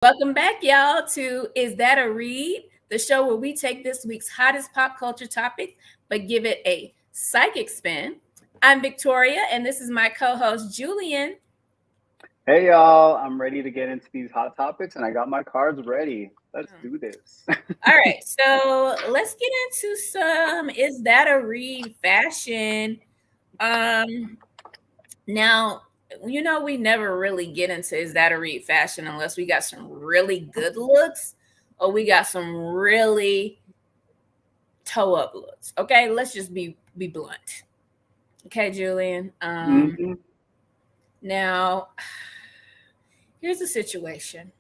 Welcome back, y'all, to Is That a Read? The show where we take this week's hottest pop culture topic but give it a psychic spin. I'm Victoria, and this is my co host, Julian. Hey y'all, I'm ready to get into these hot topics and I got my cards ready. Let's do this. All right, so let's get into some Is That a Read fashion. Um, Now, we never really get into Is That a Read fashion unless we got some really good looks or we got some really toe up looks. Okay, let's just be blunt. Okay, Julian. hmm Now here's the situation.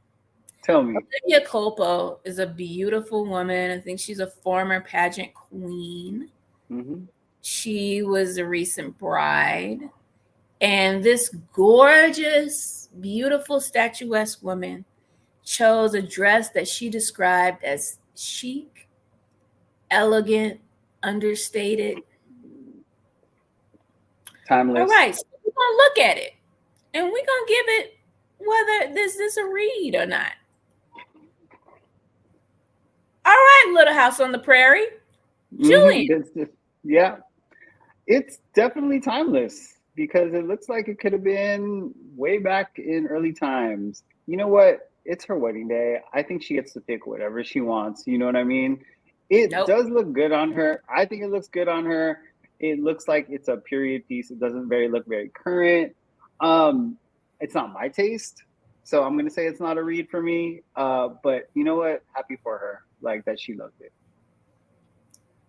Tell me. Olivia Culpo is a beautiful woman. I think she's a former pageant queen. hmm She was a recent bride. And this gorgeous, beautiful, statuesque woman chose a dress that she described as chic, elegant, understated. All Timeless. right, so we're gonna look at it and we're gonna give it whether this is a read or not. All right, Little House on the Prairie. Julian. Yeah, it's definitely timeless because it looks like it could have been way back in early times. You know what? It's her wedding day. I think she gets to pick whatever she wants. You know what I mean? It Nope. does look good on her. I think it looks good on her. It looks like it's a period piece. It doesn't very look very current. Um, it's not my taste, so I'm gonna say it's not a read for me. But you know what? Happy for her, like that she loved it.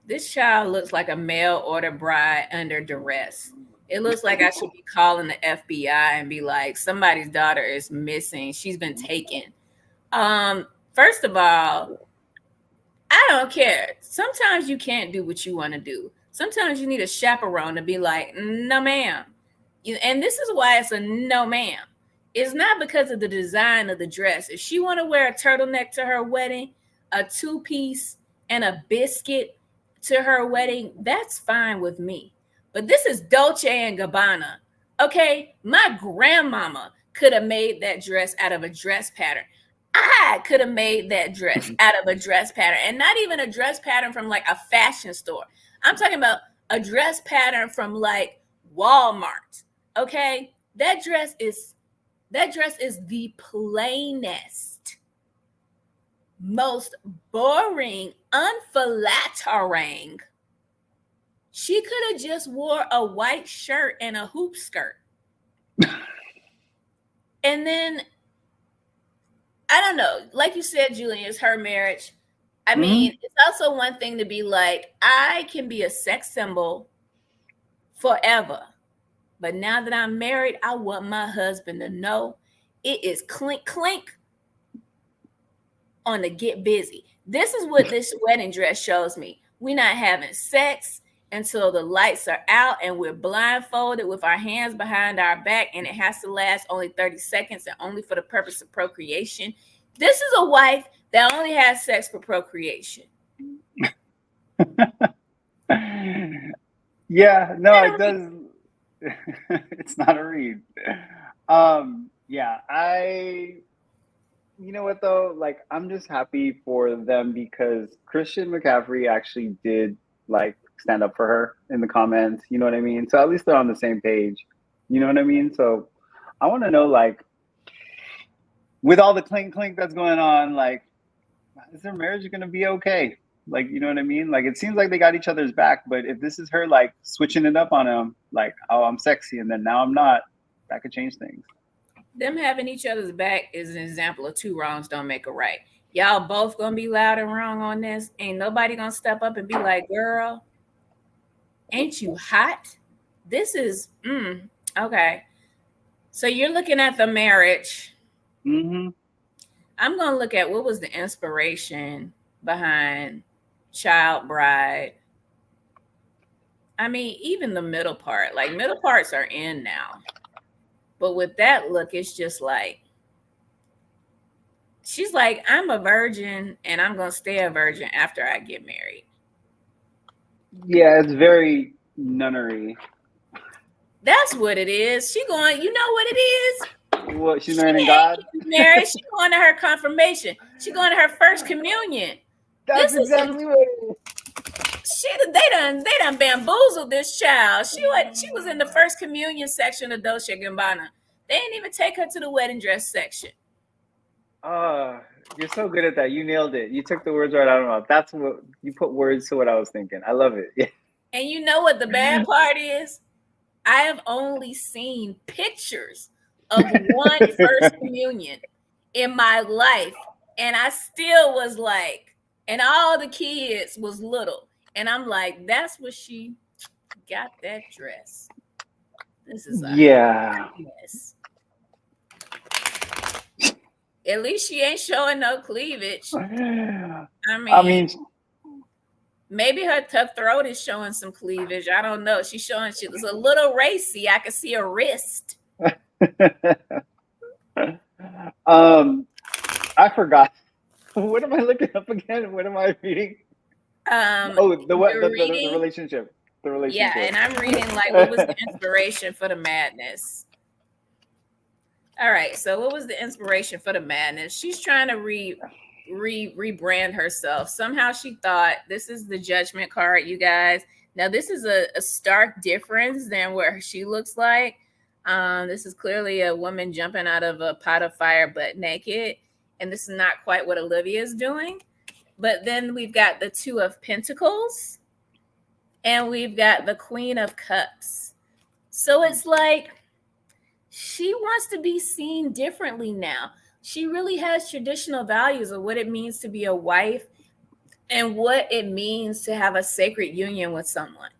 This child looks like a mail order bride under duress. It looks like I should be calling the FBI and be like, somebody's daughter is missing. She's been taken. First of all, I don't care. Sometimes you can't do what you want to do. Sometimes you need a chaperone to be like, no, ma'am. And this is why it's a no, ma'am. It's not because of the design of the dress. If she want to wear a turtleneck to her wedding, a two-piece, and a biscuit to her wedding, that's fine with me. But this is Dolce and Gabbana. Okay, my grandmama could have made that dress out of a dress pattern. I could have made that dress out of a dress pattern, and not even a dress pattern from like a fashion store. I'm talking about a dress pattern from like Walmart. Okay? That dress is the plainest, most boring, unflattering. She could have just wore a white shirt and a hoop skirt. And then I don't know, like you said, Julian, it's her marriage. I hmm mean, it's also one thing to be like, I can be a sex symbol forever. But now that I'm married, I want my husband to know it is clink clink on the get busy. This is what this wedding dress shows me. We're not having sex until the lights are out and we're blindfolded with our hands behind our back, and it has to last only 30 seconds and only for the purpose of procreation. This is a wife that only has sex for procreation. Yeah, no, it does. It's not a read. Yeah, you know what though? Like, I'm just happy for them because Christian McCaffrey actually did like stand up for her in the comments. You know what I mean? So at least they're on the same page. You know what I mean? So I want to know, like, with all the clink clink that's going on, like, is their marriage going to be okay? Like, you know what I mean? Like, it seems like they got each other's back, but if this is her like switching it up on him, like, oh, I'm sexy, and then now I'm not, that could change things. Them having each other's back is an example of two wrongs don't make a right. Y'all both gonna be loud and wrong on this. Ain't nobody gonna step up and be like, girl, ain't you hot? This is okay. So you're looking at the marriage. Mm-hmm. I'm gonna look at what was the inspiration behind Child Bride. I mean, even the middle part, like middle parts are in now. But with that look, it's just like she's like, I'm a virgin and I'm gonna stay a virgin after I get married. Yeah, it's very nunnery. That's what it is. She going, you know what it is? What, she's She marrying ain't God? getting married. She going to her confirmation. She going to her first communion. That's This is some exactly what it is. they done bamboozled this child. She was in the first communion section of Dolce Gabbana. They didn't even take her to the wedding dress section. Uh, you're so good at that. You nailed it. You took the words right out of my mouth. That's what you put words to what I was thinking. I love it. And you know what the bad part is? I have only seen pictures of one first communion in my life. And I still was like, and all the kids was little. And I'm like, that's what she got that dress. This is a hot Yeah. mess. At least she ain't showing no cleavage. I I mean, mean, maybe her tough throat is showing some cleavage. I don't know. She's showing she was a little racy. I could see a wrist. I forgot. What am I looking up again? What am I reading? Oh, the what? You're The reading, relationship. The yeah, relationship. and I'm reading like what was the inspiration for the madness? All right, so what was the inspiration for the madness? She's trying to rebrand herself. Somehow she thought this is the judgment card, you guys. Now this is a stark difference than what she looks like. This is clearly a woman jumping out of a pot of fire butt naked, and this is not quite what Olivia is doing. But then we've got the Two of Pentacles, and we've got the Queen of Cups. So it's like she wants to be seen differently now. She really has traditional values of what it means to be a wife and what it means to have a sacred union with someone.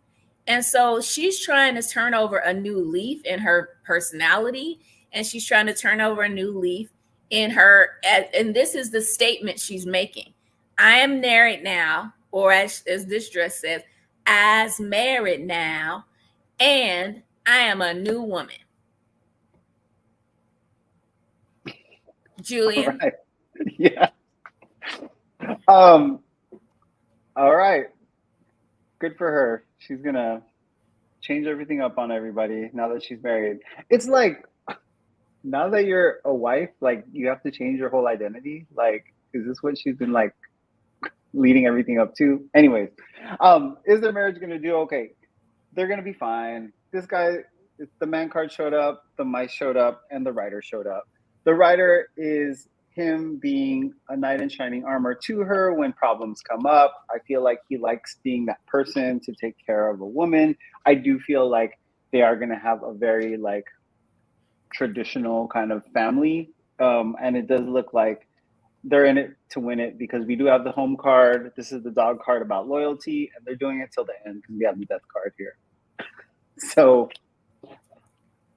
And so she's trying to turn over a new leaf in her personality, and she's trying to turn over a new leaf in her. And this is the statement she's making: I am married now, or as this dress says, as married now, and I am a new woman. All Julian. right. Yeah. Um. All right. Good for her. She's gonna change everything up on everybody now that she's married. It's like now that you're a wife, like you have to change your whole identity. Like, is this what she's been like leading everything up to? Anyways, is their marriage gonna do okay? They're gonna be fine. This guy, the man card showed up, the mice showed up, and the rider showed up. The rider is him being a knight in shining armor to her when problems come up. I feel like he likes being that person to take care of a woman. I do feel like they are gonna have a very like traditional kind of family. And it does look like they're in it to win it because we do have the home card. This is the dog card about loyalty, and they're doing it till the end because we have the death card here. So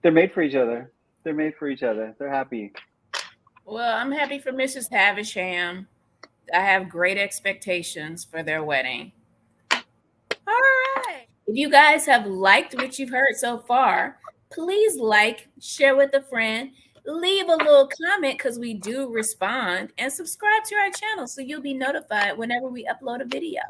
they're made for each other. They're made for each other. They're happy. Well, I'm happy for Mrs. Havisham. I have great expectations for their wedding. All right. If you guys have liked what you've heard so far, please like, share with a friend, leave a little comment because we do respond, and subscribe to our channel so you'll be notified whenever we upload a video.